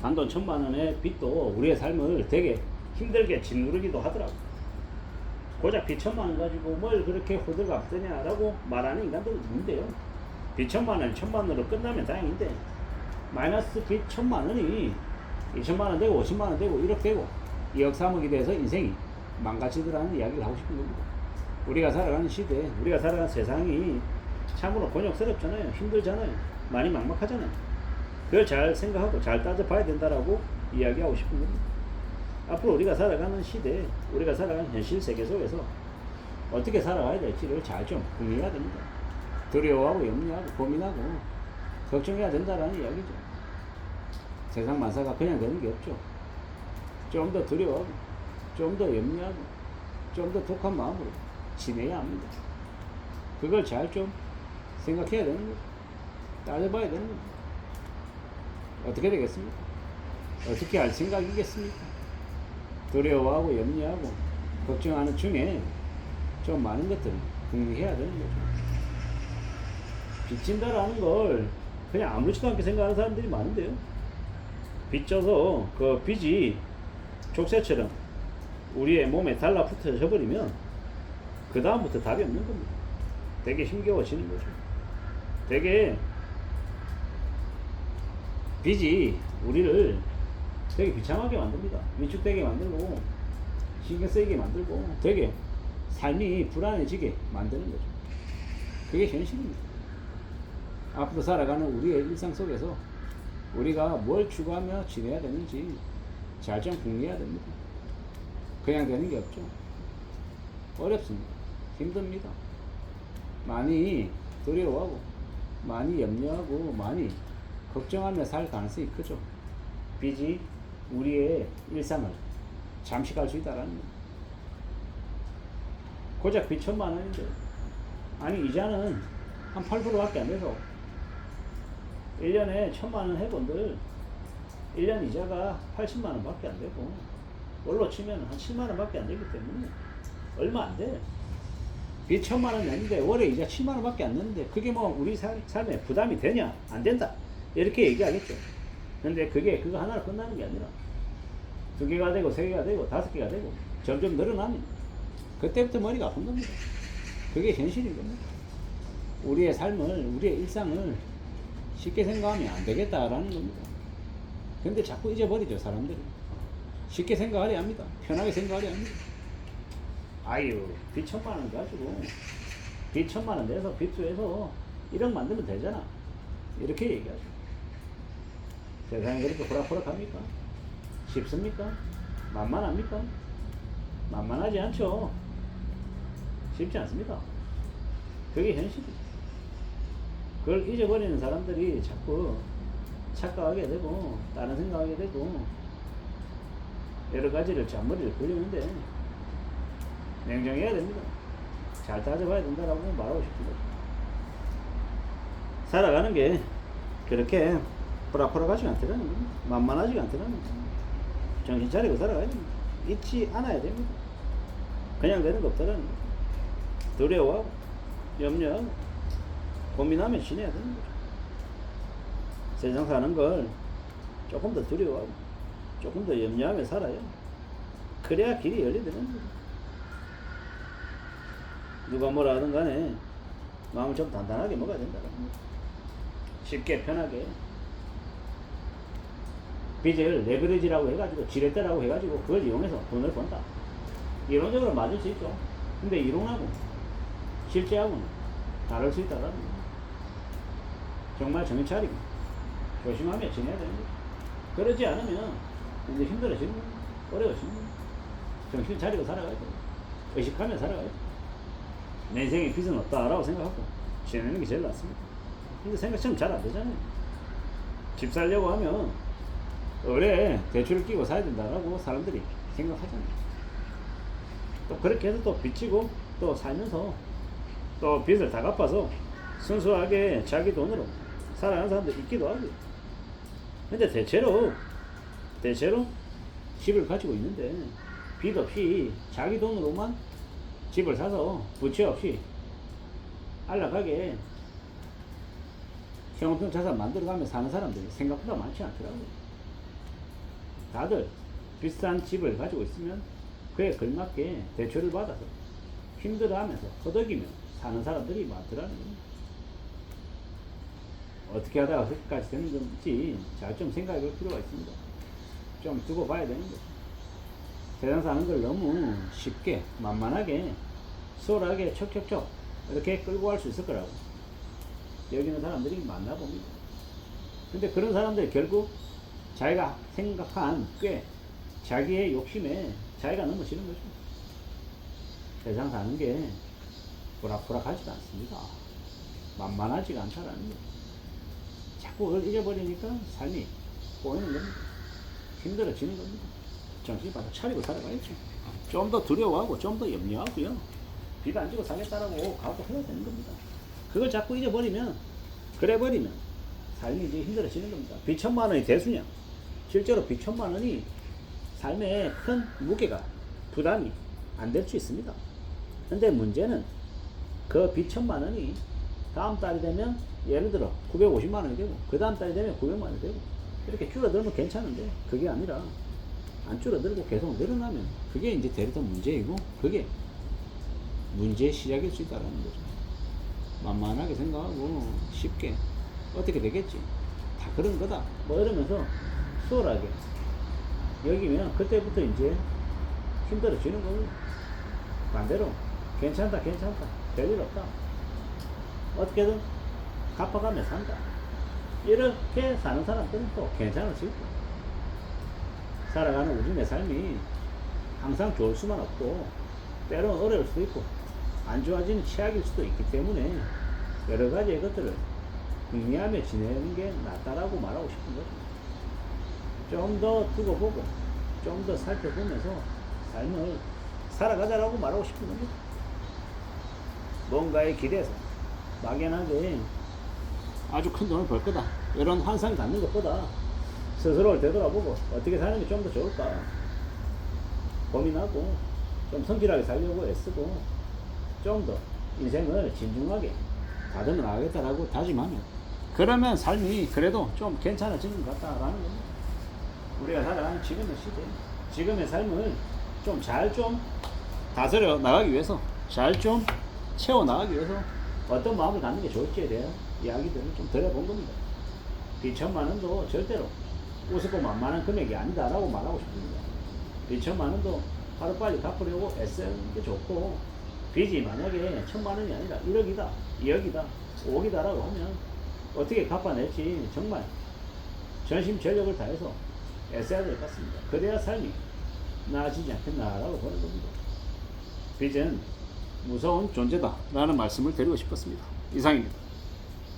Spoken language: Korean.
단돈 1,000만 원의 빚도 우리의 삶을 되게 힘들게 짓누르기도 하더라고. 고작 빚 1,000만 원 가지고 뭘 그렇게 호들갑 뜨냐라고 말하는 인간들은 있는데요. 빚 1,000만 원, 1,000만 원으로 끝나면 다행인데, 마이너스 빚 1,000만 원이 2,000만 원 되고 50만 원 되고 1억 되고 2억 3억이 돼서 인생이 망가지더라는 이야기를 하고 싶은 겁니다. 우리가 살아가는 시대, 우리가 살아가는 세상이 참으로 곤욕스럽잖아요. 힘들잖아요. 많이 막막하잖아요. 그걸 잘 생각하고 잘 따져봐야 된다라고 이야기하고 싶은 겁니다. 앞으로 우리가 살아가는 시대, 우리가 살아가는 현실 세계 속에서 어떻게 살아가야 될지를 잘 좀 궁리해야 됩니다. 두려워하고 염려하고 고민하고 걱정해야 된다라는 이야기죠. 세상 만사가 그냥 되는 게 없죠. 좀 더 두려워하고 좀 더 염려하고 좀 더 독한 마음으로 지내야 합니다. 그걸 잘 좀 생각해야 되는 거죠. 따져봐야 되는 거죠. 어떻게 되겠습니까? 어떻게 할 생각이겠습니까? 두려워하고 염려하고 걱정하는 중에 좀 많은 것들을 궁리해야 되는 거죠. 빚진다라는 걸 그냥 아무렇지도 않게 생각하는 사람들이 많은데요. 빚져서 그 빚이 족쇄처럼 우리의 몸에 달라붙어져 버리면 그 다음부터 답이 없는 겁니다. 되게 힘겨워지는 거죠. 되게 빚이 우리를 되게 비참하게 만듭니다. 위축되게 만들고 신경 쓰이게 만들고 되게 삶이 불안해지게 만드는 거죠. 그게 현실입니다. 앞으로 살아가는 우리의 일상 속에서 우리가 뭘 추구하며 지내야 되는지 잘 좀 궁리해야 됩니다. 그냥 되는 게 없죠. 어렵습니다. 힘듭니다. 많이 두려워하고 많이 염려하고 많이 걱정하며 살 가능성이 크죠. 빚이 우리의 일상을 잠식할 수 있다라는 거예요. 고작 빚 1,000만 원인데, 아니 이자는 한 8%밖에 안 돼서 1년에 1,000만 원 해본들 1년 이자가 80만 원밖에 안 되고 월로 치면 한 7만 원밖에 안 되기 때문에 얼마 안 돼. 빚 1,000만 원 냈는데 월에 이자 7만 원밖에 안 냈는데 그게 뭐 우리 삶에 부담이 되냐? 안 된다. 이렇게 얘기하겠죠. 근데 그게 그거 하나로 끝나는 게 아니라 2개가 되고 3개가 되고 5개가 되고 점점 늘어나면 그때부터 머리가 아픈 겁니다. 그게 현실인 겁니다. 우리의 삶을, 우리의 일상을 쉽게 생각하면 안 되겠다라는 겁니다. 근데 자꾸 잊어버리죠, 사람들이. 쉽게 생각하려 합니다. 편하게 생각하려 합니다. 아유, 빚 1,000만 원 가지고 빚 1,000만 원 내서 빚수해서 1억 만들면 되잖아. 이렇게 얘기하죠. 세상에 그렇게 호락호락합니까? 쉽습니까? 만만합니까? 만만하지 않죠. 쉽지 않습니다. 그게 현실이죠. 그걸 잊어버리는 사람들이 자꾸 착각하게 되고 다른 생각하게 되고 여러 가지를 잔머리를 굴리는데 냉정해야 됩니다. 잘 따져봐야 된다라고 말하고 싶습니다. 살아가는 게 그렇게 호락호락하지가 않더라는 겁니다. 만만하지가 않더라는 겁니다. 정신 차리고 살아가야 됩니다. 잊지 않아야 됩니다. 그냥 되는 거 없더라는 겁니다. 두려워하고 염려하고 고민하며 지내야 되는 거죠. 세상 사는 걸 조금 더 두려워하고 조금 더 염려하며 살아요. 그래야 길이 열리더라는 거죠. 누가 뭐라 하든 간에 마음을 좀 단단하게 먹어야 된다는 거죠. 쉽게 편하게 빚을 레버리지라고 해가지고 지렛대라고 해가지고 그걸 이용해서 돈을 번다. 이론적으로 맞을 수 있죠. 근데 이론하고 실제하고는 다를 수 있다라는 거예요. 정말 정신 차리고 조심하며 지내야 되는 거죠. 그러지 않으면 이제 힘들어지는 거예요. 어려워지는 거예요. 정신 차리고 살아가야 돼요. 의식하며 살아가야 돼요. 내 인생에 빚은 없다라고 생각하고 지내는 게 제일 낫습니다. 근데 생각처럼 잘 안 되잖아요. 집 살려고 하면 의뢰 대출을 끼고 사야 된다라고 사람들이 생각하잖아요. 또 그렇게 해서 또 빚지고 또 살면서 또 빚을 다 갚아서 순수하게 자기 돈으로 살아가는 사람도 있기도 하고요. 근데 대체로 집을 가지고 있는데 빚 없이 자기 돈으로만 집을 사서 부채 없이 안락하게 형평 자산 만들어가며 사는 사람들이 생각보다 많지 않더라고요. 다들 비싼 집을 가지고 있으면 그에 걸맞게 대출을 받아서 힘들어하면서 허덕이며 사는 사람들이 많더라는 겁니다. 어떻게 하다가 그렇게까지 되는 건지 잘 좀 생각해 볼 필요가 있습니다. 좀 두고 봐야 되는 거죠. 세상 사는 걸 너무 쉽게 만만하게 수월하게 척척척 이렇게 끌고 갈 수 있을 거라고 여기는 사람들이 많나 봅니다. 근데 그런 사람들이 결국 자기가 생각한 꽤 자기의 욕심에 자기가 넘어지는 거죠. 세상 사는 게 보락보락하지가 않습니다. 만만하지가 않다라는 거죠. 자꾸 그걸 잊어버리니까 삶이 꼬이는 겁니다. 힘들어지는 겁니다. 정신 바짝 차리고 살아가야죠. 좀 더 두려워하고 좀 더 염려하고요. 빚 안 지고 살겠다라고 각오해야 되는 겁니다. 그걸 자꾸 잊어버리면 그래버리면 삶이 이제 힘들어지는 겁니다. 빚 1,000만 원이 대수냐? 실제로 빚 1,000만 원이 삶에 큰 무게가 부담이 안 될 수 있습니다. 근데 문제는 그 빚 1,000만 원이 다음 달이 되면 예를 들어 950만 원이 되고 그 다음 달이 되면 900만 원이 되고 이렇게 줄어들면 괜찮은데 그게 아니라 안 줄어들고 계속 늘어나면 그게 이제 대리도 문제이고 그게 문제의 시작일 수 있다는 거죠. 만만하게 생각하고 쉽게 어떻게 되겠지 다 그런 거다 뭐 이러면서 수월하게 여기면 그때부터 이제 힘들어지는 거예요. 반대로 괜찮다 별일 없다 어떻게든 갚아가며 산다 이렇게 사는 사람들은 또 괜찮을 수 있고 살아가는 우리네 삶이 항상 좋을 수만 없고 때로는 어려울 수도 있고 안 좋아지는 최악일 수도 있기 때문에 여러 가지의 것들을 궁리하며 지내는 게 낫다라고 말하고 싶은 거죠. 좀 더 두고 보고 좀 더 살펴보면서 삶을 살아가자라고 말하고 싶은 겁니다. 뭔가에 기대서 막연하게 아주 큰 돈을 벌 거다 이런 환상을 갖는 것보다 스스로를 되돌아보고 어떻게 사는 게 좀 더 좋을까 고민하고 좀 성실하게 살려고 애쓰고 좀 더 인생을 진중하게 다듬어 나가겠다라고 다짐하면 그러면 삶이 그래도 좀 괜찮아지는 것 같다라는 겁니다. 우리가 살아가는 지금의 시대 지금의 삶을 좀 잘 좀 다스려 나가기 위해서 잘 좀 채워 나가기 위해서 어떤 마음을 갖는 게 좋을지에 대한 이야기들을 좀 드려본 겁니다. 빚 1,000만 원도 절대로 우습고 만만한 금액이 아니다라고 말하고 싶습니다. 빚 1,000만 원도 하루빨리 갚으려고 애쓰는 게 좋고 빚이 만약에 1,000만 원이 아니라 1억이다, 2억이다, 5억이다라고 하면 어떻게 갚아낼지 정말 전심전력을 다해서 애써야 될 것 같습니다. 그래야 삶이 나아지지 않겠나라고 보는 겁니다. 빚은 무서운 존재다 라는 말씀을 드리고 싶었습니다. 이상입니다.